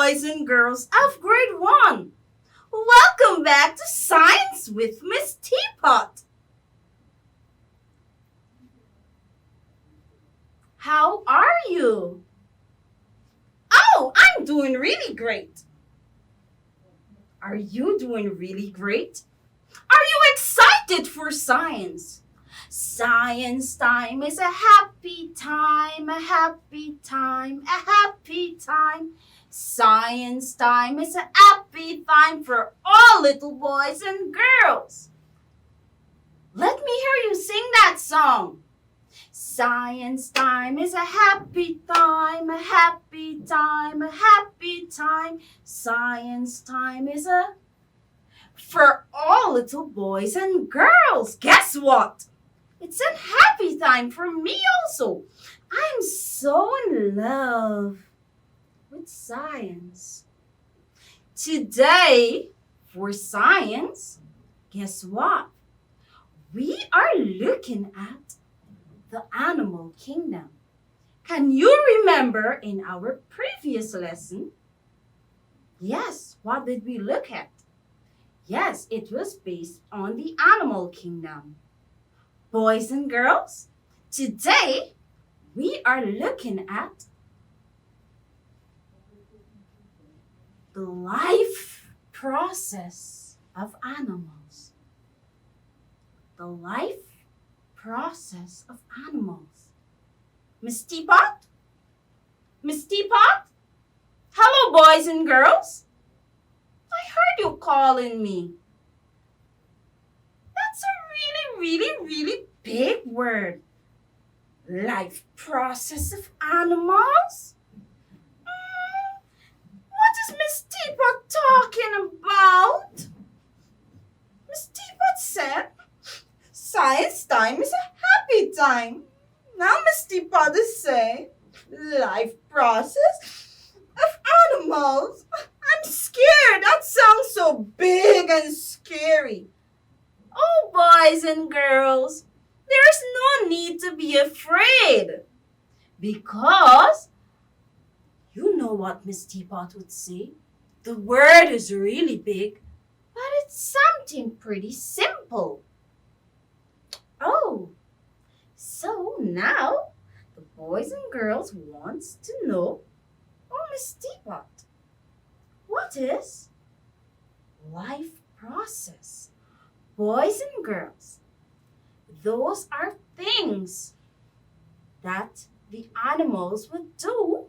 boys and girls of grade 1. Welcome back to Science with Miss Teapot. How are you? Oh, I'm doing really great. Are you doing really great? Are you excited for science? Science time is a happy time, a happy time, a happy time. Science time is a happy time for all little boys and girls. Let me hear you sing that song. Science time is a happy time, a happy time, a happy time. Science time is a for all little boys and girls. Guess what? It's a happy time for me also. I'm so in love with science. Today, for science, guess what? We are looking at the animal kingdom. Can you remember in our previous lesson? Yes, what did we look at? Yes, it was based on the animal kingdom. Boys and girls, today we are looking at the life process of animals. The life process of animals. Miss Teapot? Miss Teapot? Hello, boys and girls. I heard you calling me. That's a really big word. Life process of animals? What is Miss Teapot talking about? Miss Teapot said, science time is a happy time. Now Miss Teapot is saying, life process of animals. I'm scared. That sounds so big and scary. Oh, boys and girls, there's no need to be afraid. Because, you know what Miss Teapot would say? The word is really big, but it's something pretty simple. Oh, so now the boys and girls wants to know, oh, Miss Teapot, what is life process? Boys and girls, those are things that the animals would do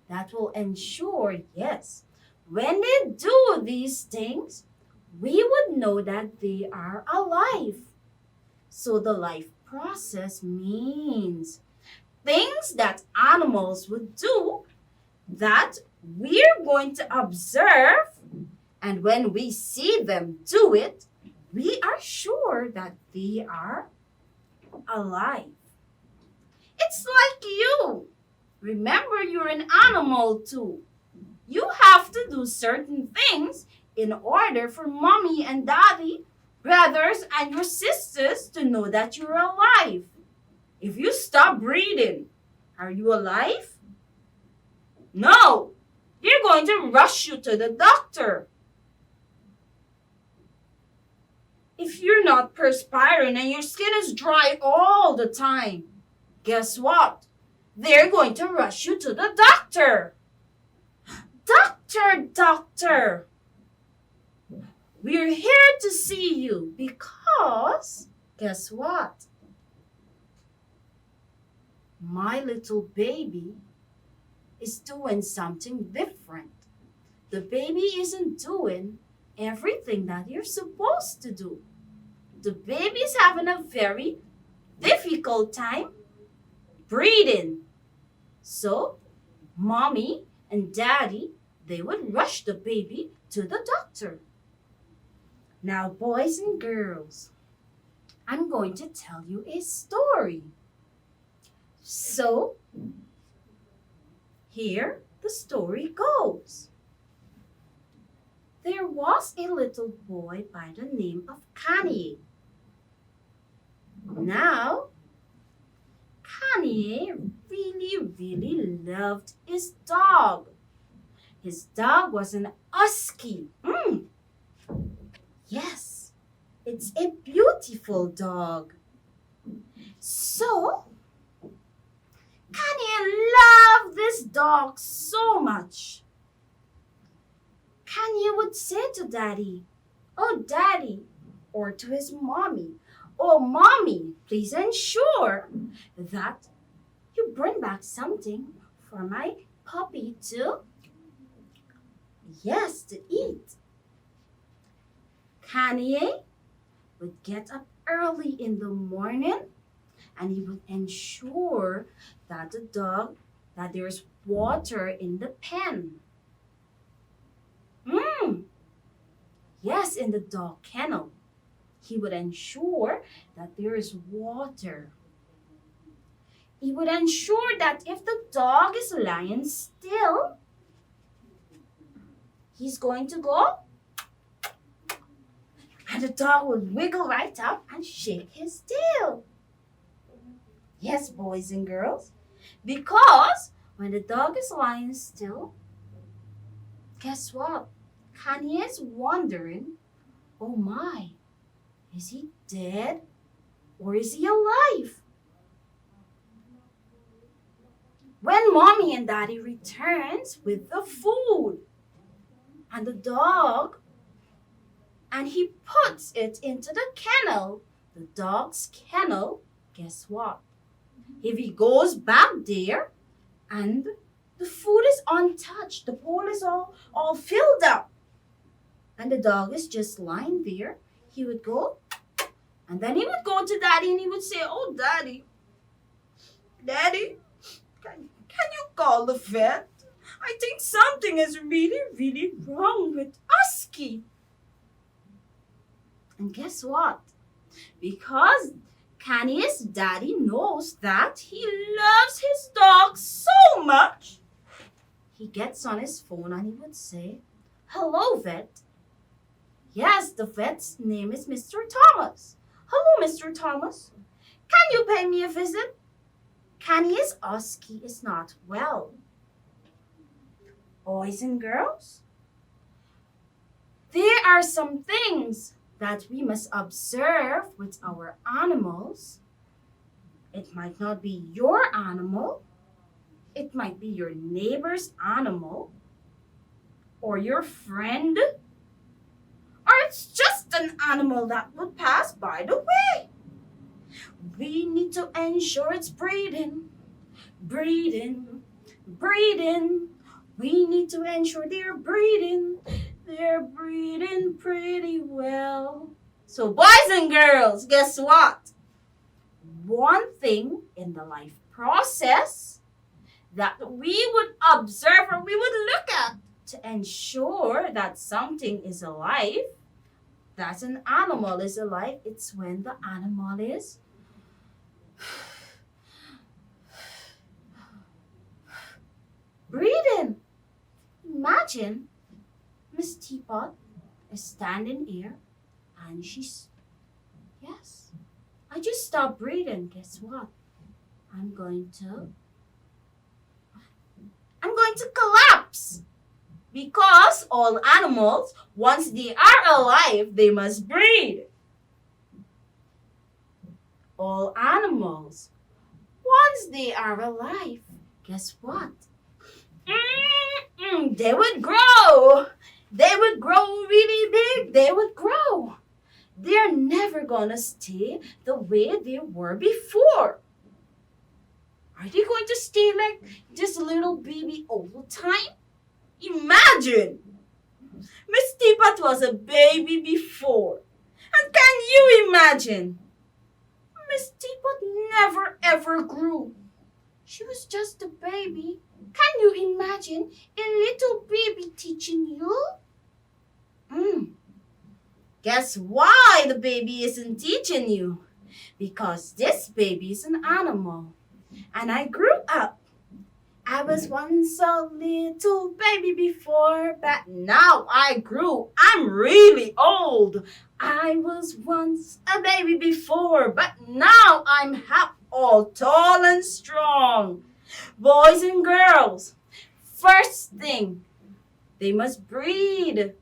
that will ensure, yes, when they do these things, we would know that they are alive. So the life process means things that animals would do that we're going to observe, and when we see them do it, we are sure that they are alive. It's like you. Remember, you're an animal too. You have to do certain things in order for mommy and daddy, brothers and your sisters to know that you're alive. If you stop breathing, are you alive? No. They're going to rush you to the doctor. If you're not perspiring and your skin is dry all the time, guess what? They're going to rush you to the doctor. Doctor, we're here to see you because, guess what? My little baby is doing something different. The baby isn't doing everything that you're supposed to do. The baby's having a very difficult time breathing. So, mommy and daddy, they would rush the baby to the doctor. Now, boys and girls, I'm going to tell you a story. So, here the story goes. There was a little boy by the name of Kanye. Now, Kanye really loved his dog. His dog was an husky. Yes, it's a beautiful dog. So, Kanye loved this dog so much. Kanye would say to Daddy, "Oh, Daddy," or to his mommy, "Oh, Mommy, please ensure that you bring back something for my puppy to, yes, to eat." Kanye would get up early in the morning and he would ensure that that there's water in the pen. Yes, in the dog kennel. He would ensure that there is water. He would ensure that if the dog is lying still, he's going to go, and the dog would wiggle right up and shake his tail. Yes, boys and girls, because when the dog is lying still, guess what? Kanye is wondering, oh my, is he dead or is he alive? When Mommy and Daddy returns with the food and the dog, and he puts it into the kennel, the dog's kennel, guess what? If he goes back there and the food is untouched, the bowl is all filled up, and the dog is just lying there, he would go, and then he would go to Daddy and he would say, "Oh, Daddy, can you call the vet? I think something is really, really wrong with Husky." And guess what? Because Kanye's daddy knows that he loves his dog so much, he gets on his phone and he would say, "Hello, vet." Yes, the vet's name is Mr. Thomas. "Hello, Mr. Thomas. Can you pay me a visit? Kanye's husky is not well." Boys and girls, there are some things that we must observe with our animals. It might not be your animal. It might be your neighbor's animal or your friend, or it's just an animal that would pass by the way. We need to ensure it's breathing. We need to ensure they're breathing. They're breathing pretty well. So boys and girls, guess what? One thing in the life process that we would observe or we would look at to ensure that something is alive, that an animal is alive, it's when the animal is breathing. Imagine Miss Teapot is standing here and yes, I just stopped breathing. Guess what? I'm going to collapse, because all animals, once they are alive, they must breathe. All animals, once they are alive, guess what? They would grow. They would grow really big. They would grow. They're never gonna stay the way they were before. Are they going to stay like this little baby all the time? Imagine! Miss Teapot was a baby before. And can you imagine? Miss Teapot never ever grew. She was just a baby. Can you imagine a little baby teaching you? Guess why the baby isn't teaching you? Because this baby is an animal. And I grew up. I was once a little baby before, but now I grew. I'm really old. I was once a baby before, but now I'm all tall and strong. Boys and girls, first thing, they must breed.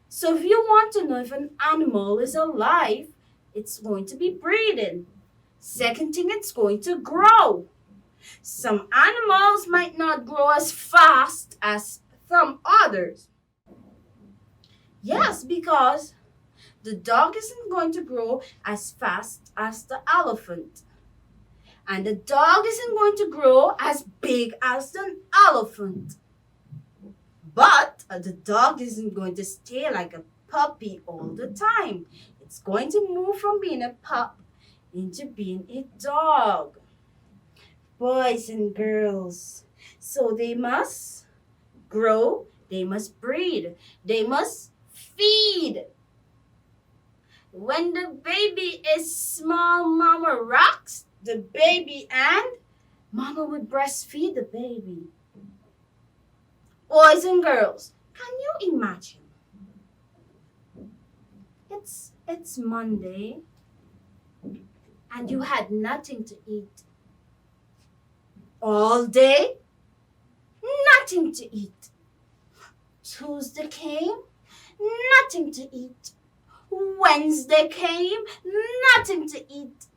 So if you want to know if an animal is alive, it's going to be breeding. Second thing, it's going to grow. Some animals might not grow as fast as some others. Yes, because the dog isn't going to grow as fast as the elephant. And the dog isn't going to grow as big as the elephant. But the dog isn't going to stay like a puppy all the time. It's going to move from being a pup into being a dog. Boys and girls. So they must grow, they must breed, they must feed. When the baby is small, mama rocks the baby and mama would breastfeed the baby. Boys and girls, can you imagine? It's Monday and you had nothing to eat. All day, nothing to eat. Tuesday came, nothing to eat. Wednesday came, nothing to eat.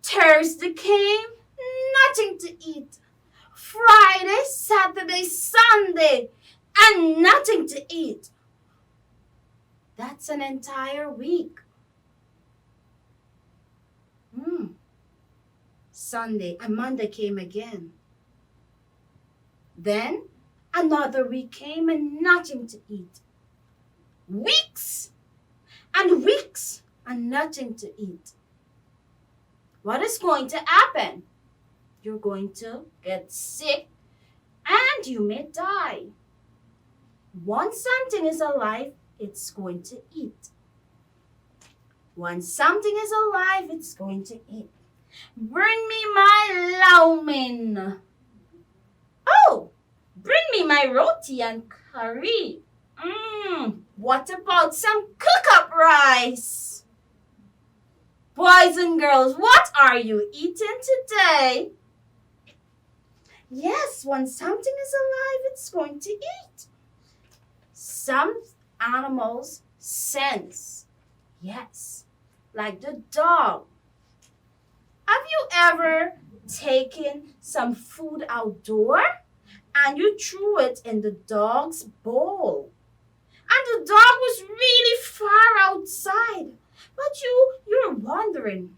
Thursday came, nothing to eat. Friday, Saturday, Sunday, and nothing to eat. That's an entire week. Sunday and Monday came again. Then another week came and nothing to eat. Weeks and nothing to eat. What is going to happen? You're going to get sick and you may die. Once something is alive, it's going to eat. Once something is alive, it's going to eat. Bring me my lau mein. Oh, bring me my roti and curry. What about some cook-up rice? Boys and girls, what are you eating today? Yes, when something is alive, it's going to eat. Some animals sense. Yes, like the dog. Have you ever taken some food outdoor and you threw it in the dog's bowl? And the dog was really far outside. But you're wondering,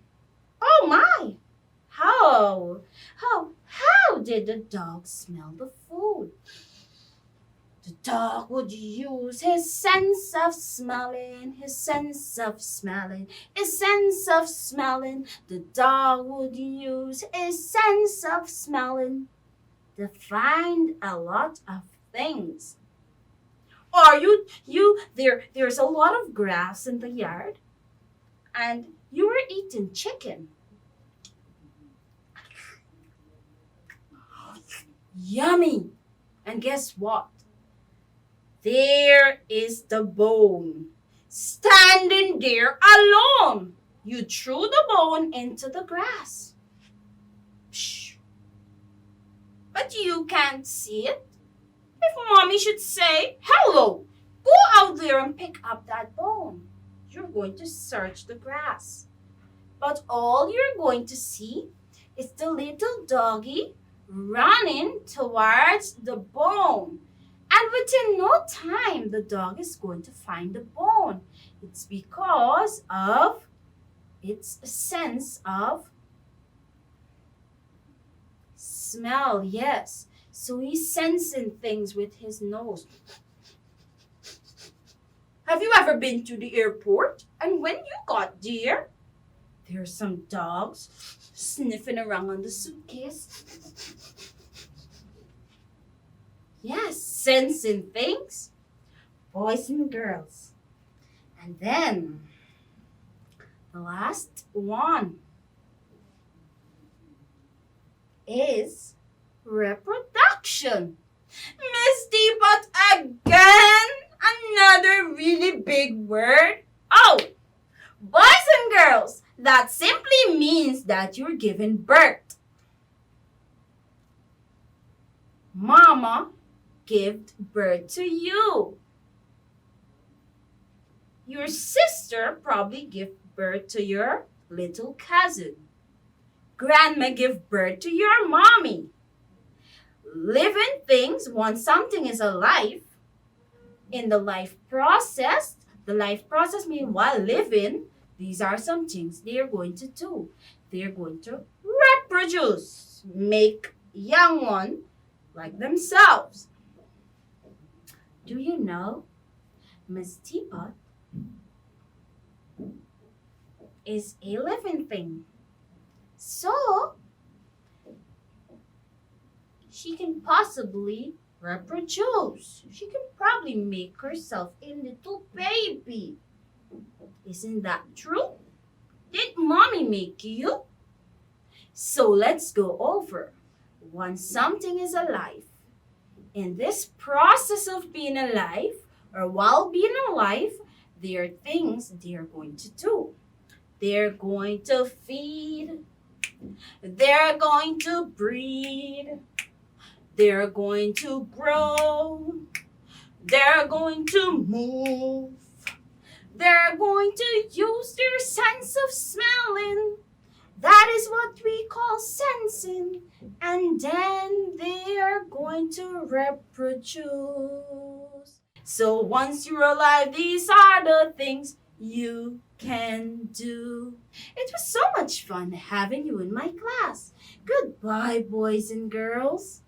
oh my, how did the dog smell the food? The dog would use his sense of smelling, his sense of smelling, his sense of smelling. The dog would use his sense of smelling to find a lot of things. Or there's a lot of grass in the yard and you were eating chicken. Yummy! And guess what? There is the bone, standing there alone. You threw the bone into the grass. Psh. But you can't see it. If mommy should say, hello, go out there and pick up that bone. You're going to search the grass. But all you're going to see is the little doggy running towards the bone. And within no time, the dog is going to find the bone. It's because of its sense of smell, yes. So he's sensing things with his nose. Have you ever been to the airport? And when you got there, there's some dogs sniffing around on the suitcase. Yes, sensing things. Boys and girls. And then, the last one is reproduction. Miss Teapot again? Another really big word? Oh, boys and girls, that simply means that you're giving birth. Mama give birth to you. Your sister probably give birth to your little cousin. Grandma give birth to your mommy. Living things, once something is alive, in the life process means while living, these are some things they are going to do. They're going to reproduce, make young one like themselves. Do you know Miss Teapot is a living thing? So, she can possibly reproduce. She can probably make herself a little baby. Isn't that true? Did mommy make you? So let's go over. Once something is alive, in this process of being alive, or while being alive, there are things they are going to do. They're going to feed. They're going to breed. They're going to grow. They're going to move. They're going to use their sense of smelling. That is what we call sensing. And then they are going to reproduce. So once you're alive, these are the things you can do. It was so much fun having you in my class. Goodbye, boys and girls.